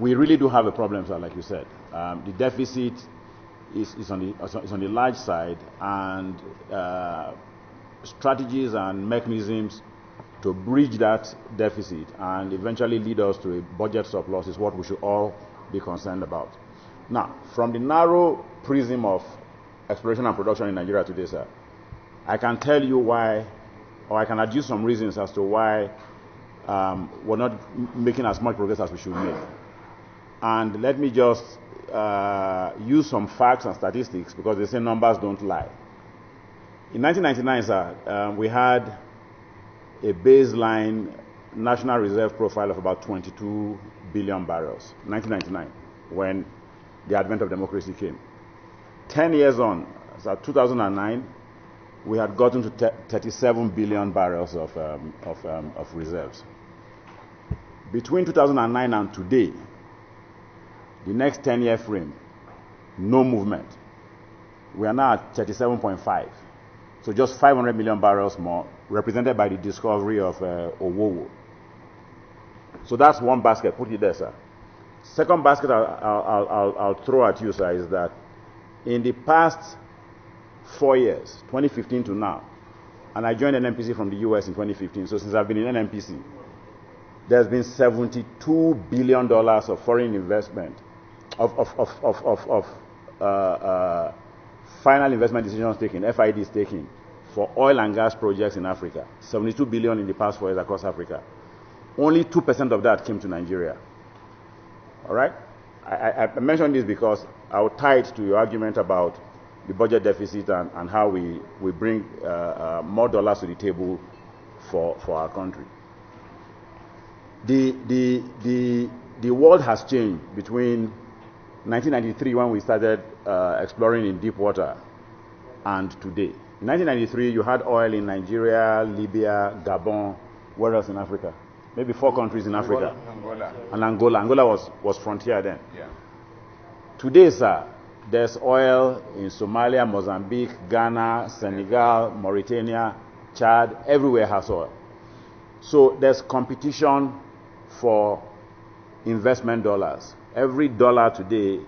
we really do have a problem, sir, like you said. The deficit is on the large side, and strategies and mechanisms to bridge that deficit and eventually lead us to a budget surplus is what we should all be concerned about. Now, from the narrow prism of exploration and production in Nigeria today, sir, I can tell you why, or I can adduce some reasons as to why we're not making as much progress as we should make. And let me just use some facts and statistics, because they say numbers don't lie. In 1999, sir, we had a baseline national reserve profile of about 22 billion barrels. 1999, when the advent of democracy came. 10 years on, so 2009, we had gotten to 37 billion barrels of reserves. Between 2009 and today, the next 10-year frame, no movement. We are now at 37.5. So just 500 million barrels more, represented by the discovery of Ewubare. So that's one basket. Put it there, sir. Second basket I'll throw at you, sir, is that in the past 4 years, 2015 to now, and I joined NNPC from the US in 2015, so since I've been in NNPC, there's been $72 billion of foreign investment, of final investment decisions taken, FIDs taken, for oil and gas projects in Africa. 72 billion in the past 4 years across Africa. Only 2% of that came to Nigeria. All right? I mentioned this because I will tie it to your argument about the budget deficit and how we bring more dollars to the table for our country. The world has changed between 1993, when we started exploring in deep water, and today. In 1993, you had oil in Nigeria, Libya, Gabon. Where else in Africa? Maybe 4 countries in Africa. Angola. And Angola. Angola was frontier then. Yeah. Today, sir, there's oil in Somalia, Mozambique, Ghana, Senegal, Mauritania, Chad. Everywhere has oil. So there's competition for investment dollars. Every dollar today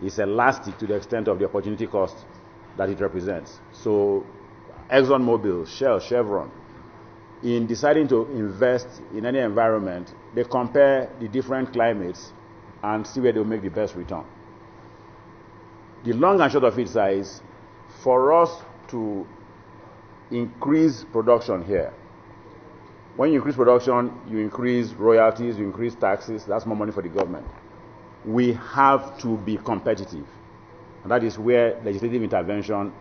is elastic to the extent of the opportunity cost that it represents. So ExxonMobil, Shell, Chevron, in deciding to invest in any environment, they compare the different climates and see where they'll make the best return. The long and short of it, sir, is for us to increase production here. When you increase production, you increase royalties, you increase taxes, that's more money for the government. We have to be competitive. And that is where legislative intervention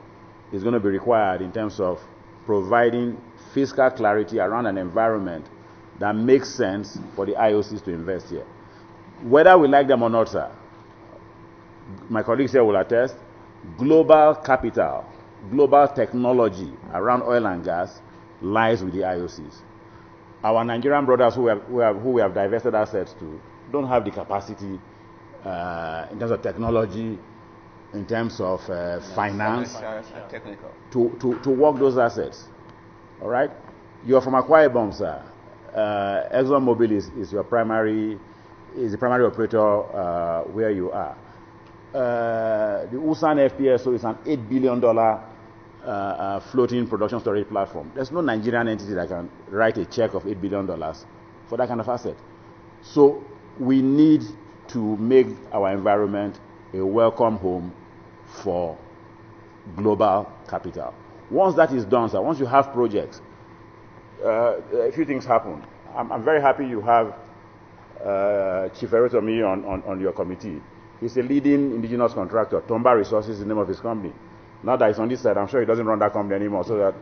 is going to be required in terms of providing fiscal clarity around an environment that makes sense for the IOCs to invest here. Whether we like them or not, sir, my colleagues here will attest, global capital, global technology around oil and gas lies with the IOCs. Our Nigerian brothers who we have divested assets to don't have the capacity in terms of technology, in terms of finance, to work those assets. All right? You are from Akwa Ibom, sir. ExxonMobil is the primary operator where you are. The USAN FPSO is an $8 billion floating production storage platform. There's no Nigerian entity that can write a check of $8 billion for that kind of asset. So we need to make our environment a welcome home for global capital. Once that is done, sir, once you have projects, a few things happen. I'm very happy you have Chief Erotomi on your committee. He's a leading indigenous contractor. Tomba Resources is the name of his company. Now that he's on this side, I'm sure he doesn't run that company anymore, so that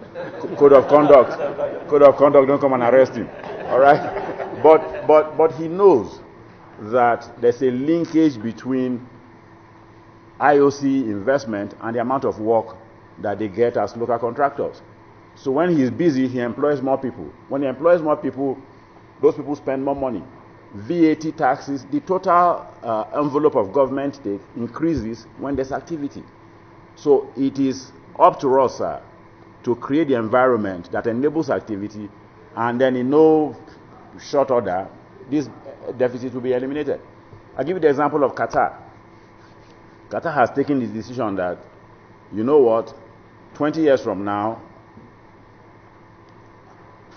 code of conduct don't come and arrest him. All right? But he knows that there's a linkage between IOC investment and the amount of work that they get as local contractors. So when he's busy, he employs more people. When he employs more people, those people spend more money. VAT, taxes, the total envelope of government take increases when there's activity. So it is up to us, sir, to create the environment that enables activity, and then in no short order, this deficit will be eliminated. I'll give you the example of Qatar. Qatar has taken the decision that, you know what, 20 years from now,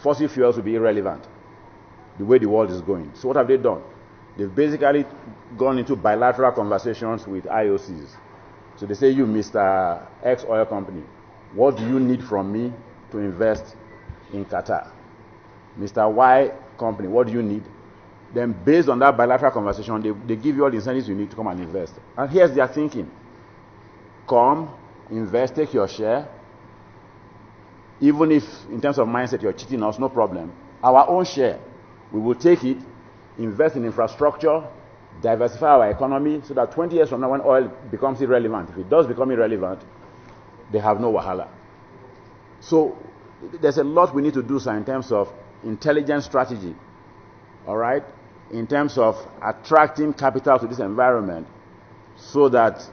fossil fuels will be irrelevant, the way the world is going. So what have they done? They've basically gone into bilateral conversations with IOCs. So they say, you, Mr. X oil company, what do you need from me to invest in Qatar? Mr. Y company, what do you need? Then based on that bilateral conversation, they give you all the incentives you need to come and invest. And here's their thinking. Come, invest, take your share. Even if, in terms of mindset, you're cheating us, no problem. Our own share, we will take it, invest in infrastructure, diversify our economy, so that 20 years from now, when oil becomes irrelevant, if it does become irrelevant, they have no wahala. So there's a lot we need to do, sir, in terms of intelligent strategy, all right, in terms of attracting capital to this environment, so that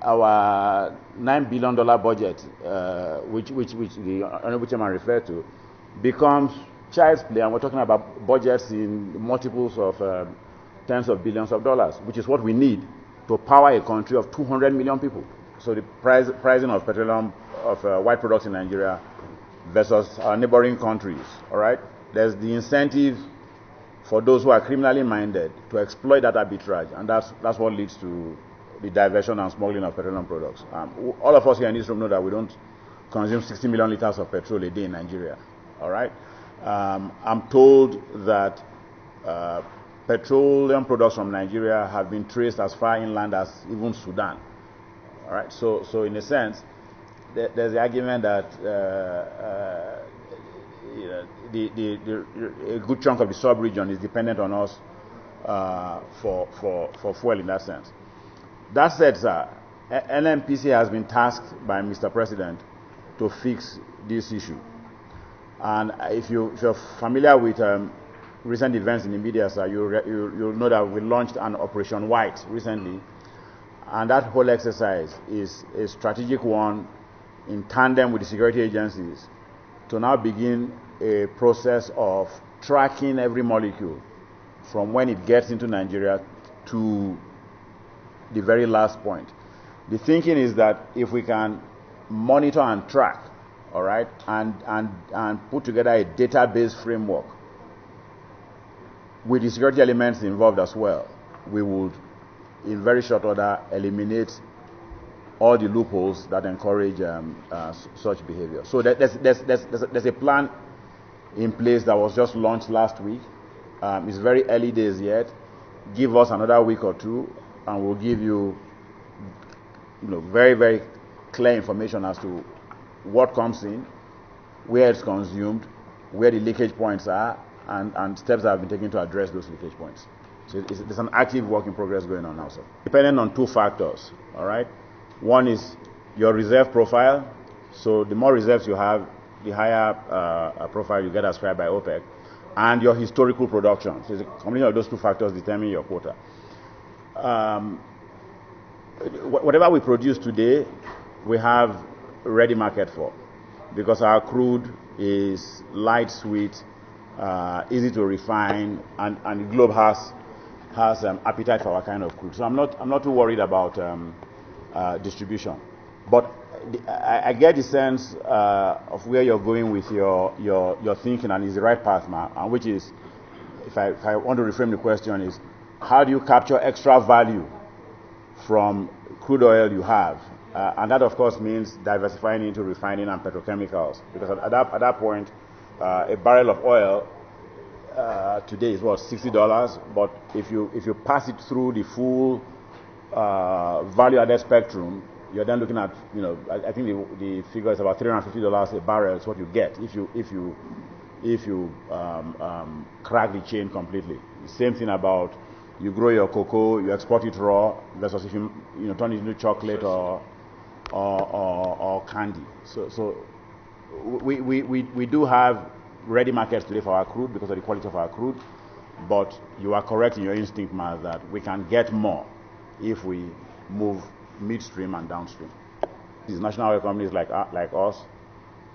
our $9 billion budget, which the Honorable Chairman referred to, becomes child's play, and we're talking about budgets in multiples of tens of billions of dollars, which is what we need to power a country of 200 million people. So the pricing of petroleum, of white products in Nigeria versus our neighboring countries, all right? There's the incentive for those who are criminally minded to exploit that arbitrage, and that's what leads to the diversion and smuggling of petroleum products. All of us here in this room know that we don't consume 60 million liters of petrol a day in Nigeria, all right? I'm told that petroleum products from Nigeria have been traced as far inland as even Sudan, all right? So in a sense, there's the argument that a good chunk of the sub-region is dependent on us for fuel in that sense. That said, sir, NNPC has been tasked by Mr. President to fix this issue. And if you're familiar with recent events in the media, sir, you'll know that we launched an Operation White recently. And that whole exercise is a strategic one in tandem with the security agencies to now begin a process of tracking every molecule from when it gets into Nigeria to the very last point. The thinking is that if we can monitor and track, all right, and put together a database framework with the security elements involved as well, we would, in very short order, eliminate all the loopholes that encourage such behavior. So there's a plan in place that was just launched last week. It's very early days yet. Give us another week or two, and we'll give you, very, very clear information as to what comes in, where it's consumed, where the leakage points are, and steps that have been taken to address those leakage points. So there's an active work in progress going on now, sir. Depending on two factors, all right? One is your reserve profile. So the more reserves you have, the higher profile you get ascribed by OPEC, and your historical production. So it's a combination of those two factors determine your quota. Whatever we produce today, we have ready market for, because our crude is light, sweet, easy to refine, and the globe has appetite for our kind of crude. So I'm not too worried about distribution. But I get the sense of where you're going with your thinking, and is the right path, man. And which is, if I want to reframe the question, is how do you capture extra value from crude oil you have? And that, of course, means diversifying into refining and petrochemicals. Because at that point, a barrel of oil today is what, $60. But if you pass it through the full value-added spectrum, you're then looking at, I think the figure is about $350 a barrel is what you get if you crack the chain completely. Same thing about you grow your cocoa, you export it raw, versus if you turn it into chocolate or candy. So we do have ready markets today for our crude because of the quality of our crude, but you are correct in your instinct, Miles, that we can get more if we move midstream and downstream. These national oil companies like us,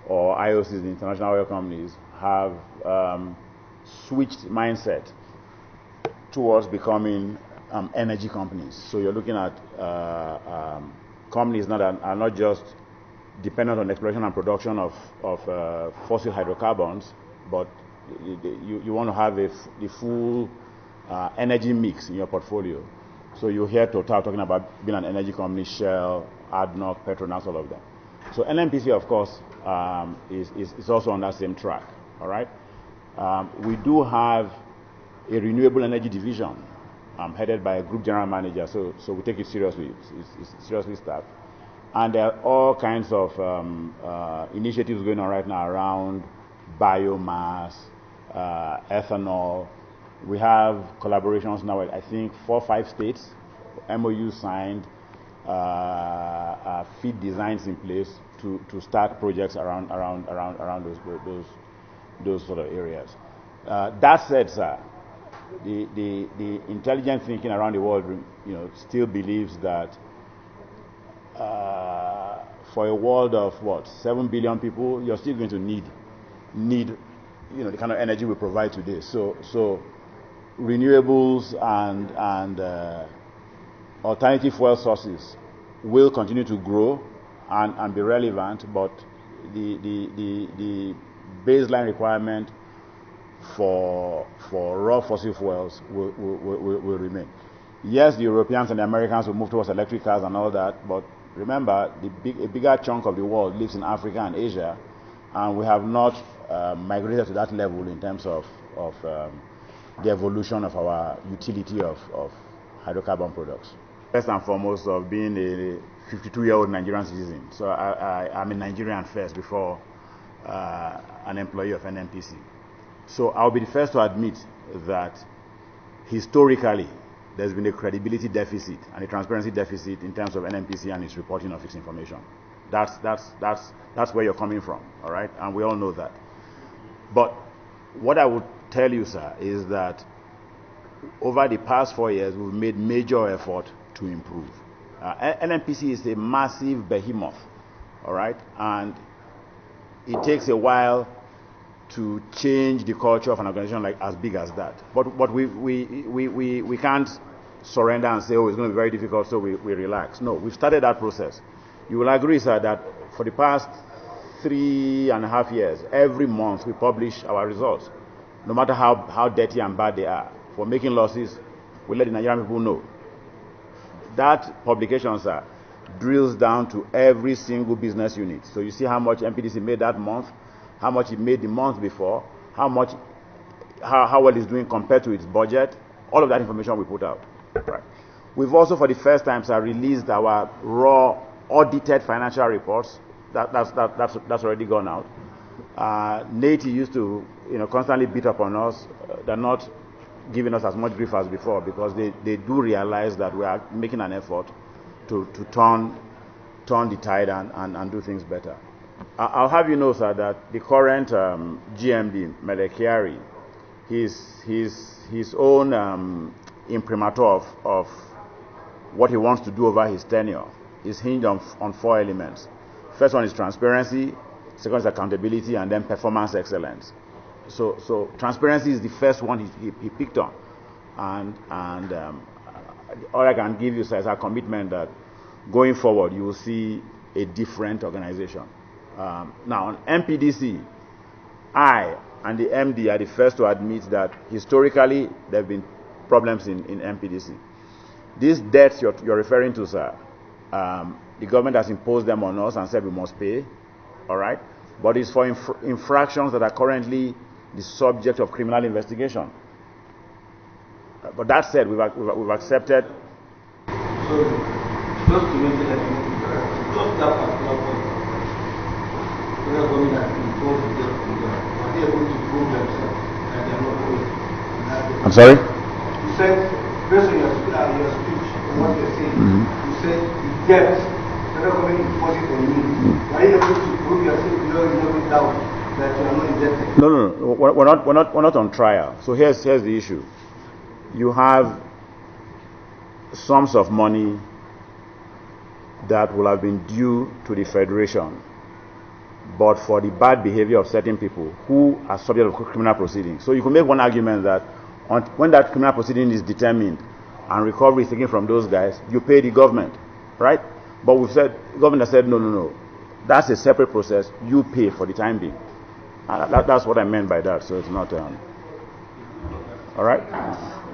or IOCs, the international oil companies, have switched mindset towards becoming energy companies. So you're looking at companies that are not just dependent on exploration and production of fossil hydrocarbons, but you want to have the full energy mix in your portfolio. So you hear Total talking about being an energy company, Shell, ADNOC, Petronas, all of them. So NNPC, of course, is also on that same track. All right. We do have a renewable energy division headed by a group general manager. So we take it seriously. It's seriously staffed. And there are all kinds of initiatives going on right now around biomass, ethanol. We have collaborations now with, I think, 4 or 5 states, MOU signed, feed designs in place to start projects around those sort of areas. That said, sir, the intelligent thinking around the world, still believes that for a world of 7 billion people, you're still going to need the kind of energy we provide today. So renewables and alternative fuel sources will continue to grow and be relevant, but the baseline requirement for raw fossil fuels will remain. Yes, the Europeans and the Americans will move towards electric cars and all that, but remember, a bigger chunk of the world lives in Africa and Asia, and we have not migrated to that level in terms of the evolution of our utility of hydrocarbon products. First and foremost, of being a 52-year-old Nigerian citizen. So I'm a Nigerian first before an employee of NNPC. So I'll be the first to admit that historically there's been a credibility deficit and a transparency deficit in terms of NNPC and its reporting of its information. That's where you're coming from, all right? And we all know that. But what I would tell you, sir, is that over the past 4 years, we've made major effort to improve. NNPC is a massive behemoth, all right? And it takes a while to change the culture of an organization like as big as that. But we can't surrender and say, oh, it's going to be very difficult, so we relax. No, we've started that process. You will agree, sir, that for the past 3.5 years, every month we publish our results, no matter how dirty and bad they are. For making losses, we let the Nigerian people know. That publication, sir, drills down to every single business unit. So you see how much MPDC made that month, how much it made the month before, how well it's doing compared to its budget. All of that information we put out. Right. We've also, for the first time, sir, released our raw audited financial reports. That's already gone out. Nati used to, constantly beat up on us. They're not giving us as much grief as before because they do realize that we are making an effort to turn the tide and do things better. I'll have you know, sir, that the current GMD, Melekiari, his own imprimatur of what he wants to do over his tenure is hinged on 4 elements. First one is transparency, second is accountability, and then performance excellence. So transparency is the first one he picked on, and all I can give you, sir, is our commitment that going forward you will see a different organization. Now on MPDC, I and the MD are the first to admit that historically there have been problems in MPDC. These debts you're referring to, sir, the government has imposed them on us and said we must pay, all right? But it's for infractions that are currently the subject of criminal investigation. But that said, we've accepted. So, just to mention that, just that particular point, the government has imposed the debt on them. Are they able to prove themselves that they are not owing? I'm sorry? You said, based on your speech, and what you're saying, you said the debt, the government imposed it on you. Are you able to prove yourself beyond no doubt that you are not indebted? No. We're not on trial. So here's the issue. You have sums of money that will have been due to the Federation, but for the bad behavior of certain people who are subject to criminal proceedings. So you can make one argument that when that criminal proceeding is determined, and recovery is taken from those guys, you pay the government, right? But we've said, government has said, no. That's a separate process. You pay for the time being. That's what I meant by that. So it's not, all right?